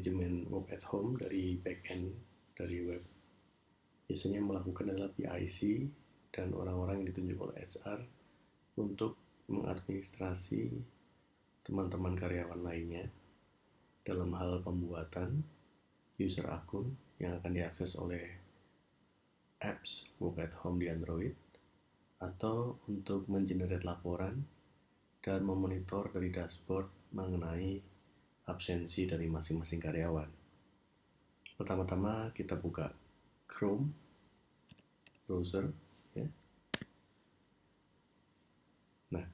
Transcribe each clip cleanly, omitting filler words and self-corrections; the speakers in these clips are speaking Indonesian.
manajemen work at home dari backend dari web. Biasanya melakukan adalah PIC dan orang-orang yang ditunjuk oleh HR untuk mengadministrasi teman-teman karyawan lainnya dalam hal pembuatan user akun yang akan diakses oleh apps work at home di Android, atau untuk mengenerate laporan dan memonitor dari dashboard mengenai absensi dari masing-masing karyawan. Pertama-tama kita buka Chrome browser, ya. Nah,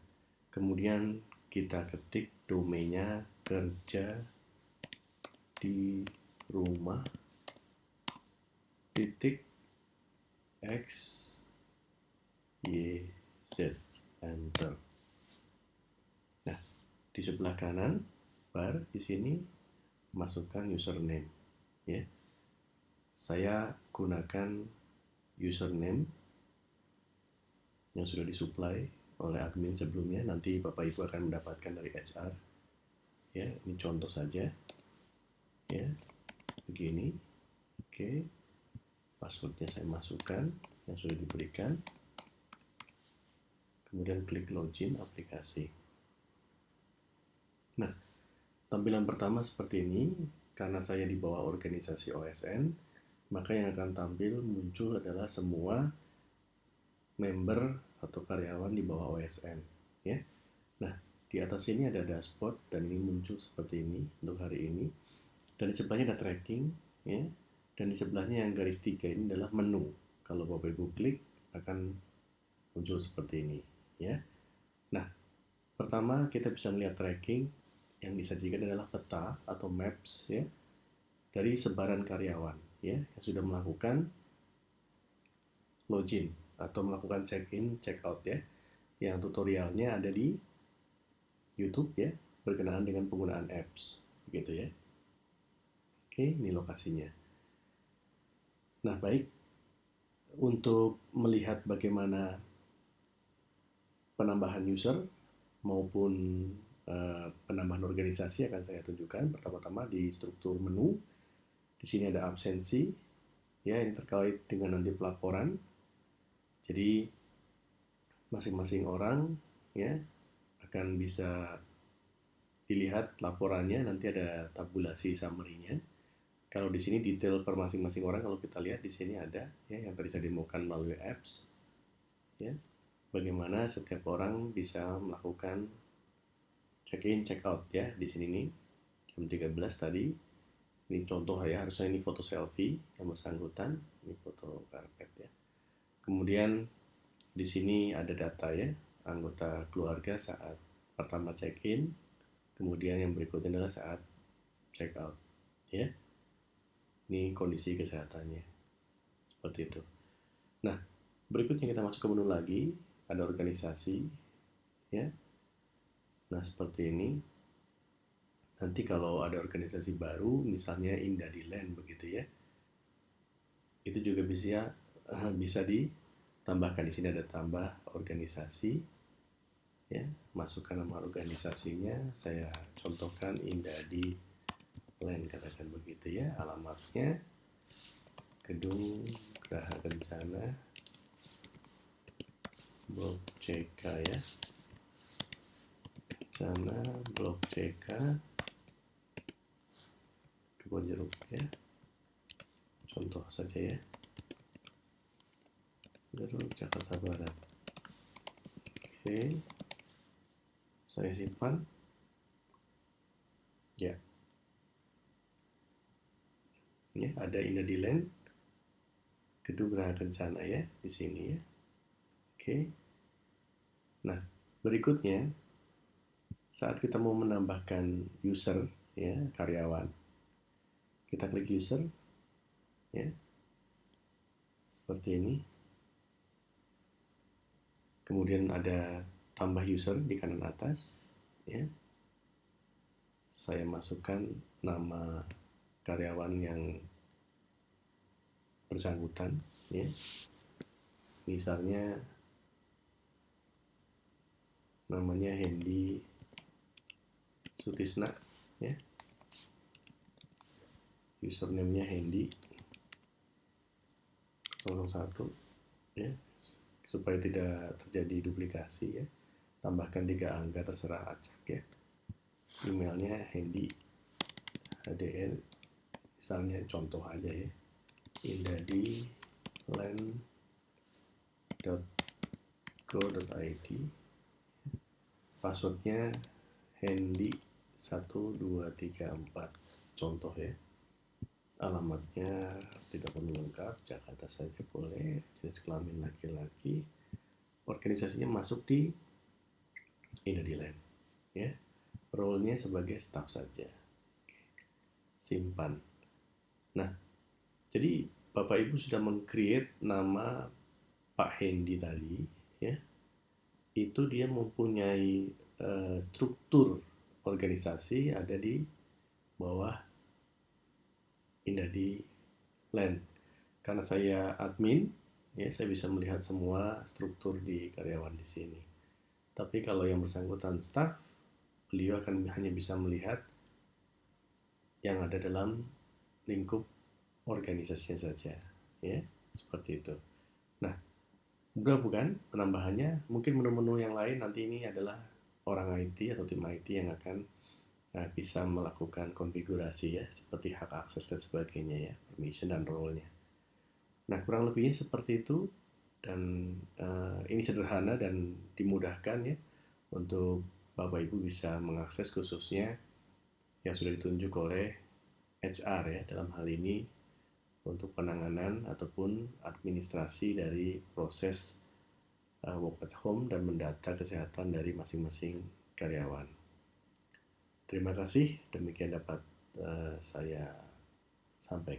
kemudian kita ketik domainnya kerja di rumah titik x y z, enter. Nah, di sebelah kanan bar di sini masukkan username, ya. Saya gunakan username yang sudah disuplai oleh admin sebelumnya. Nanti Bapak Ibu akan mendapatkan dari HR, ya. Ini contoh saja, ya, begini. Oke, passwordnya saya masukkan yang sudah diberikan, kemudian klik login aplikasi. Nah, tampilan pertama seperti ini. Karena saya di bawah organisasi OSN, maka yang akan tampil muncul adalah semua member atau karyawan di bawah OSN, ya. Nah, di atas ini ada dashboard dan ini muncul seperti ini untuk hari ini. Dan di sebelahnya ada tracking, ya. Dan di sebelahnya yang garis 3 ini adalah menu. Kalau Bapak Ibu klik akan muncul seperti ini, ya. Nah, pertama kita bisa melihat tracking yang disajikan adalah peta atau maps, ya, dari sebaran karyawan, ya, yang sudah melakukan login atau melakukan check-in, check-out, ya. Yang tutorialnya ada di YouTube, ya, berkenaan dengan penggunaan apps, begitu, ya. Oke, ini lokasinya. Nah, baik, untuk melihat bagaimana penambahan user maupun penambahan organisasi akan saya tunjukkan. Pertama-tama di struktur menu, di sini ada absensi, ya, ini terkait dengan nanti pelaporan. Jadi masing-masing orang, ya, akan bisa dilihat laporannya, nanti ada tabulasi summary-nya. Kalau di sini detail per masing-masing orang, kalau kita lihat di sini ada, ya, yang tadi saya demokan melalui apps, ya, bagaimana setiap orang bisa melakukan check-in, check-out, ya. Di sini nih jam 13 tadi. Ini contoh, ya, harusnya ini foto selfie yang bersangkutan, ini foto karpet, ya. Kemudian di sini ada data, ya, anggota keluarga saat pertama check-in, kemudian yang berikutnya adalah saat check-out, ya. Ini kondisi kesehatannya seperti itu. Nah, berikutnya kita masuk ke menu lagi, ada organisasi, ya. Nah, seperti ini. Nanti kalau ada organisasi baru, misalnya Indadiland begitu, ya, itu juga bisa ditambahkan. Di sini ada tambah organisasi, ya, masukkan nama organisasinya. Saya contohkan Indadiland, katakan begitu, ya. Alamatnya Gedung Geraha Kencana Blok CK, ya, Kencana Blok CK Kebon Jeruk, ya, contoh saja, ya, Jeruk Jakarta Barat. Oke, saya simpan, ya. Ya, ada Indadiland Gedung Geraha Kencana, ya, di sini, ya. Oke. Nah, berikutnya saat kita mau menambahkan user, ya, karyawan, kita klik user, ya, seperti ini. Kemudian ada tambah user di kanan atas, ya. Saya masukkan nama karyawan yang bersangkutan, ya. Misalnya namanya Hendy Sutisna, ya. username-nya Hendy 01 ya, supaya tidak terjadi duplikasi ya. Tambahkan 3 angka terserah acak ya. Emailnya Hendy HDN, misalnya contoh aja ya, indadiland.co.id. Passwordnya Hendy 1234 contoh ya. Alamatnya tidak perlu lengkap, Jakarta saja boleh, jenis kelamin laki-laki, organisasinya masuk di Indadiland ya, role-nya sebagai staff saja. Simpan. Nah, jadi Bapak Ibu sudah meng-create nama Pak Hendy tadi ya, itu dia mempunyai struktur organisasi ada di bawah Indadiland. Karena saya admin ya, saya bisa melihat semua struktur di karyawan di sini. Tapi kalau yang bersangkutan staff, beliau akan hanya bisa melihat yang ada dalam lingkup organisasinya saja ya, seperti itu. Nah, mudah bukan penambahannya? Mungkin menu-menu yang lain nanti ini adalah orang IT atau tim IT yang akan bisa melakukan konfigurasi ya, seperti hak akses dan sebagainya ya, permission dan role-nya. Nah, kurang lebihnya seperti itu, dan ini sederhana dan dimudahkan ya untuk Bapak Ibu bisa mengakses, khususnya yang sudah ditunjuk oleh HR ya, dalam hal ini untuk penanganan ataupun administrasi dari proses work at home dan mendata kesehatan dari masing-masing karyawan. Terima kasih, demikian dapat saya sampaikan.